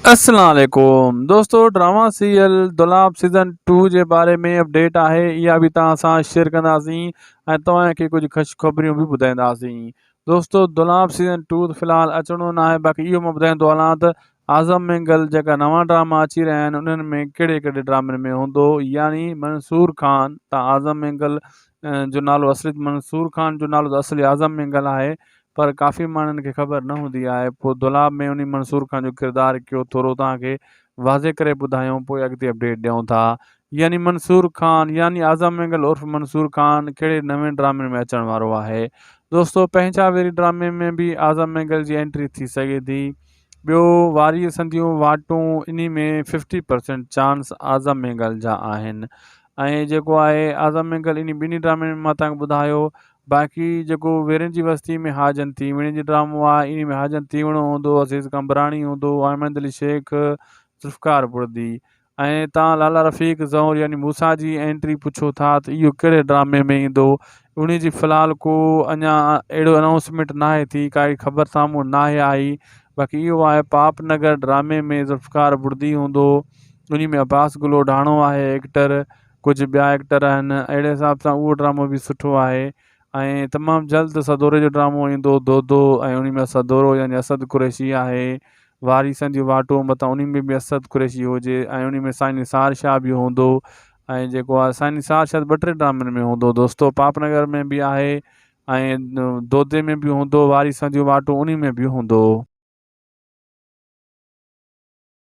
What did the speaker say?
अस्सलाम वालेकुम दोस्तों, ड्रामा सीरियल दुलाब सीज़न 2 जे बारे में अपडेट आहे। इहा बि तव्हां सां शेयर कंदासीं ऐं तव्हांखे कुझु ख़ुशख़बरियूं बि ॿुधाईंदासीं। दोस्तों, दुलाब सीज़न 2 फ़िलहाल अचिणो न आहे, बाक़ी इहो मां ॿुधाईंदो हलां त आज़म मंगल जेका नवां ड्रामा अची रहिया आहिनि उन्हनि में कहिड़े कहिड़े ड्रामनि में हूंदो, यानी मंसूर ख़ान त आज़म मंगल जो नालो असली मंसूर ख़ान जो नालो त असली आज़म मंगल आहे, पर काफ़ी माण्हुनि खे ख़बर न हूंदी आहे। पोइ दुलाब में उन मंसूर ख़ान जो किरदारु कयो थोरो तव्हांखे वाज़े करे ॿुधायूं, पोइ अॻिते अपडेट ॾियूं था। यानी मंसूर ख़ान यानी आज़म मंगल उर्फ़ मंसूर ख़ान कहिड़े नवे ड्रामे में अचण वारो आहे। दोस्तों, पंहिंजा वेरी ड्रामे में बि आज़म मंगल जी एंट्री थी सघे थी। ॿियो, वारी संधियूं वाटूं इन में 50% चांस आज़म मंगल जा आहिनि। ऐं जेको आहे आज़म मंगल इन ॿिन्ही ड्रामे में मां तव्हांखे ॿुधायो। बाक़ी जेको वेरनि जी बस्ती में हाजन तीवणे जो ड्रामो आहे, इन में हाजन तीवणो हूंदो, अज़ीज़ कंबराणी हूंदो, अहमद अली शेख, ज़ुल्फ़कार बुर्दी। ऐं तव्हां लाला रफ़ीक ज़ौर यानी मूसा जी एंट्री पुछो था त इहो कहिड़े ड्रामे में ईंदो। उन जी फ़िलहाल को अञा अहिड़ो अनाउंसमेंट नाहे थी, काई ख़बर साम्हूं नाहे आई। बाक़ी इहो आहे पाप नगर ड्रामे में ज़ुल्फ़कार बुर्दी हूंदो, उन में अब्बास गुलो ढाणो आहे एक्टर, कुझु ॿिया एक्टर आहिनि। अहिड़े हिसाब सां उहो ड्रामो बि सुठो आहे। ऐं तमामु जल्द सदोरे जो ड्रामो ईंदो दो ऐं उन में सदोरो यानी असद कुरैशी आहे। वारी संधियूं वाटूं मथां उन में बि असद कुरैशी हुजे ऐं उन में साईं निसार शाह बि हूंदो। ऐं जेको आहे साईं निसार शाह 2-3 ड्रामनि में हूंदो दोस्तो, पापनगर में बि आहे ऐं दोदे में बि हूंदो, वारी संधियूं वाटूं उन में बि हूंदो।